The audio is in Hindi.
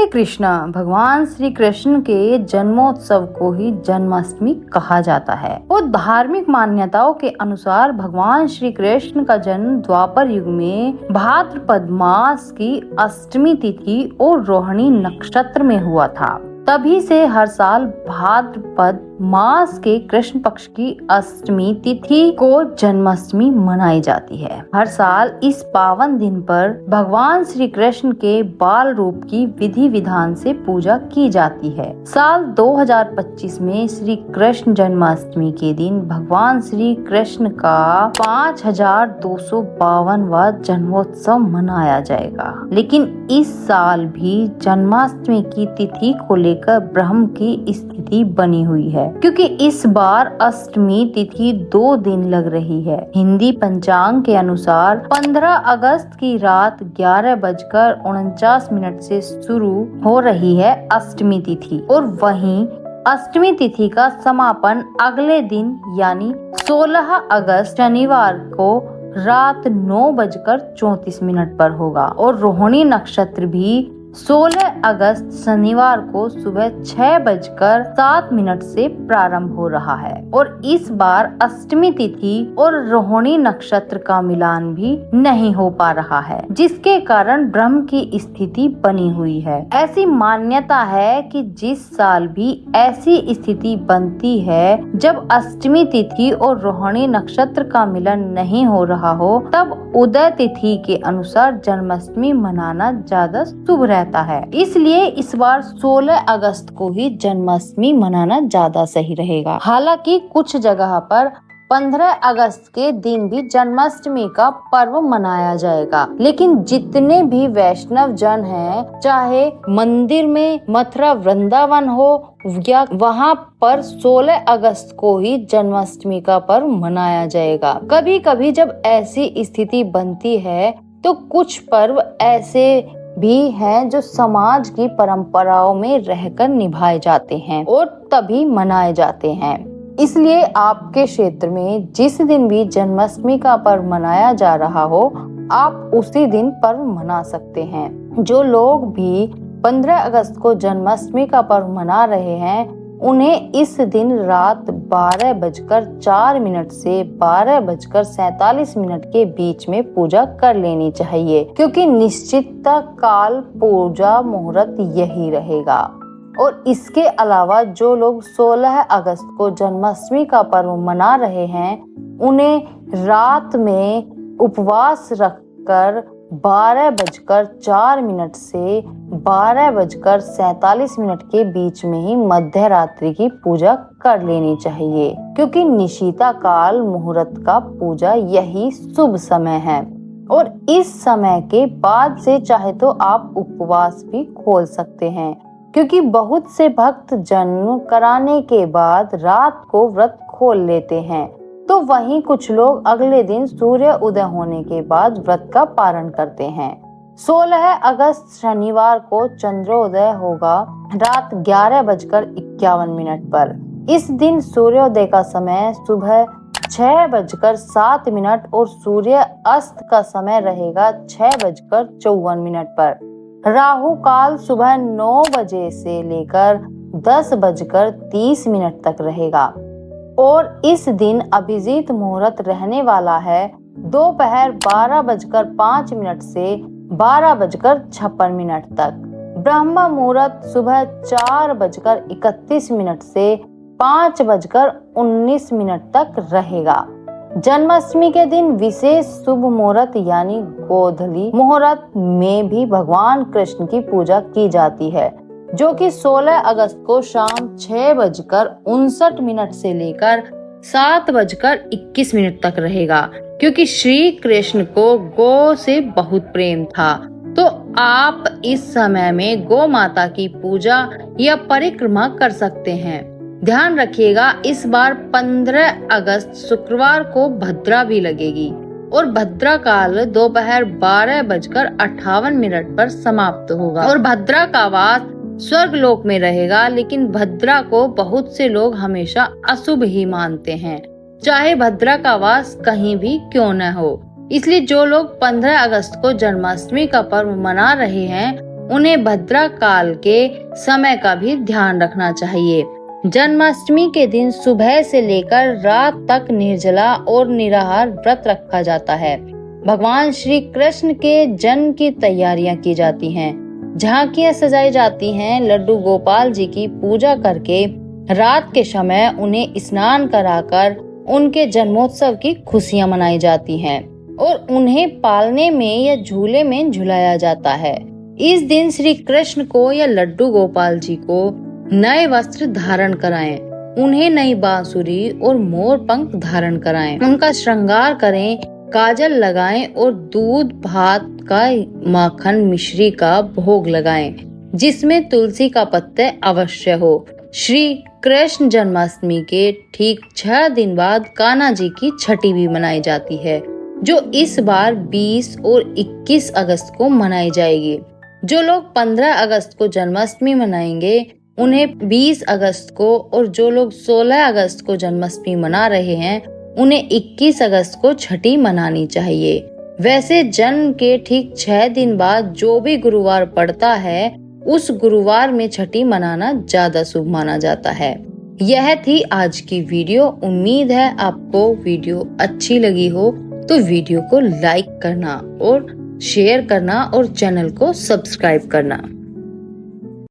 हरे कृष्णा। भगवान श्री कृष्ण के जन्मोत्सव को ही जन्माष्टमी कहा जाता है और धार्मिक मान्यताओं के अनुसार भगवान श्री कृष्ण का जन्म द्वापर युग में भाद्रपद मास की अष्टमी तिथि और रोहिणी नक्षत्र में हुआ था। तभी से हर साल भाद्रपद मास के कृष्ण पक्ष की अष्टमी तिथि को जन्माष्टमी मनाई जाती है। हर साल इस पावन दिन पर भगवान श्री कृष्ण के बाल रूप की विधि विधान से पूजा की जाती है। साल 2025 में श्री कृष्ण जन्माष्टमी के दिन भगवान श्री कृष्ण का 5252वां जन्मोत्सव मनाया जाएगा। लेकिन इस साल भी जन्माष्टमी की तिथि को लेकर भ्रम की स्थिति बनी हुई है, क्योंकि इस बार अष्टमी तिथि 2 दिन लग रही है। हिंदी पंचांग के अनुसार 15 अगस्त की रात 11:49 से शुरू हो रही है अष्टमी तिथि और वहीं अष्टमी तिथि का समापन अगले दिन यानी 16 अगस्त शनिवार को रात 9:34 पर होगा और रोहिणी नक्षत्र भी 16 अगस्त शनिवार को सुबह 6:07 से प्रारंभ हो रहा है और इस बार अष्टमी तिथि और रोहिणी नक्षत्र का मिलान भी नहीं हो पा रहा है, जिसके कारण भ्रम की स्थिति बनी हुई है। ऐसी मान्यता है कि जिस साल भी ऐसी स्थिति बनती है जब अष्टमी तिथि और रोहिणी नक्षत्र का मिलन नहीं हो रहा हो, तब उदय तिथि के अनुसार जन्माष्टमी मनाना ज्यादा शुभ रहता है। इसलिए इस बार 16 अगस्त को ही जन्माष्टमी मनाना ज्यादा सही रहेगा। हालांकि कुछ जगह पर 15 अगस्त के दिन भी जन्माष्टमी का पर्व मनाया जाएगा, लेकिन जितने भी वैष्णव जन हैं, चाहे मंदिर में मथुरा वृंदावन हो या वहाँ पर 16 अगस्त को ही जन्माष्टमी का पर्व मनाया जाएगा। कभी कभी जब ऐसी स्थिति बनती है तो कुछ पर्व ऐसे भी हैं जो समाज की परंपराओं में रहकर निभाए जाते हैं और तभी मनाए जाते हैं। इसलिए आपके क्षेत्र में जिस दिन भी जन्माष्टमी का पर्व मनाया जा रहा हो, आप उसी दिन पर्व मना सकते हैं। जो लोग भी 15 अगस्त को जन्माष्टमी का पर्व मना रहे हैं, उन्हें इस दिन रात 12:04 से 12:47 के बीच में पूजा कर लेनी चाहिए, क्योंकि निश्चित काल पूजा मुहूर्त यही रहेगा। और इसके अलावा जो लोग 16 अगस्त को जन्माष्टमी का पर्व मना रहे हैं, उन्हें रात में उपवास रखकर 12:04 से 12:47 के बीच में ही मध्य रात्रि की पूजा कर लेनी चाहिए, क्योंकि निशीता काल मुहूर्त का पूजा यही शुभ समय है। और इस समय के बाद से चाहे तो आप उपवास भी खोल सकते हैं, क्योंकि बहुत से भक्त जन्म कराने के बाद रात को व्रत खोल लेते हैं, तो वहीं कुछ लोग अगले दिन सूर्य उदय होने के बाद व्रत का पारण करते हैं। 16 अगस्त शनिवार को चंद्रोदय होगा रात 11:51 पर। इस दिन सूर्योदय का समय सुबह 6:07 और सूर्य अस्त का समय रहेगा 6:54 पर। राहु काल सुबह 9 बजे से लेकर 10:30 तक रहेगा और इस दिन अभिजीत मुहूर्त रहने वाला है दोपहर 12:05 से 12:56 तक। ब्रह्म मुहूर्त सुबह 4:31 से 5:19 तक रहेगा। जन्माष्टमी के दिन विशेष शुभ मुहूर्त यानी गोधूली मुहूर्त में भी भगवान कृष्ण की पूजा की जाती है, जो कि 16 अगस्त को शाम 6:59 से लेकर 7:21 तक रहेगा, क्योंकि श्री कृष्ण को गौ से बहुत प्रेम था। तो आप इस समय में गौ माता की पूजा या परिक्रमा कर सकते हैं। ध्यान रखिएगा, इस बार 15 अगस्त शुक्रवार को भद्रा भी लगेगी और भद्रा काल दोपहर 12:58 पर समाप्त होगा और भद्रा का वास स्वर्ग लोक में रहेगा। लेकिन भद्रा को बहुत से लोग हमेशा अशुभ ही मानते हैं, चाहे भद्रा का वास कहीं भी क्यों न हो। इसलिए जो लोग 15 अगस्त को जन्माष्टमी का पर्व मना रहे हैं, उन्हें भद्रा काल के समय का भी ध्यान रखना चाहिए। जन्माष्टमी के दिन सुबह से लेकर रात तक निर्जला और निराहार व्रत रखा जाता है। भगवान श्री कृष्ण के जन्म की तैयारियां की जाती हैं, झांकियां सजाई जाती हैं। लड्डू गोपाल जी की पूजा करके रात के समय उन्हें स्नान कराकर उनके जन्मोत्सव की खुशियां मनाई जाती हैं और उन्हें पालने में या झूले में झुलाया जाता है। इस दिन श्री कृष्ण को या लड्डू गोपाल जी को नए वस्त्र धारण कराएं, उन्हें नई बांसुरी और मोर पंख धारण कराएं, उनका श्रृंगार करें, काजल लगाएं और दूध भात का माखन मिश्री का भोग लगाएं, जिसमें तुलसी का पत्ते अवश्य हो। श्री कृष्ण जन्माष्टमी के ठीक 6 दिन बाद कान्हा जी की छठी भी मनाई जाती है, जो इस बार 20 और 21 अगस्त को मनाई जाएगी। जो लोग 15 अगस्त को जन्माष्टमी मनाएंगे उन्हें 20 अगस्त को, और जो लोग 16 अगस्त को जन्माष्टमी मना रहे हैं उन्हें 21 अगस्त को छठी मनानी चाहिए। वैसे जन्म के ठीक 6 दिन बाद जो भी गुरुवार पड़ता है उस गुरुवार में छठी मनाना ज्यादा शुभ माना जाता है। यह थी आज की वीडियो। उम्मीद है आपको वीडियो अच्छी लगी हो तो वीडियो को लाइक करना और शेयर करना और चैनल को सब्सक्राइब करना।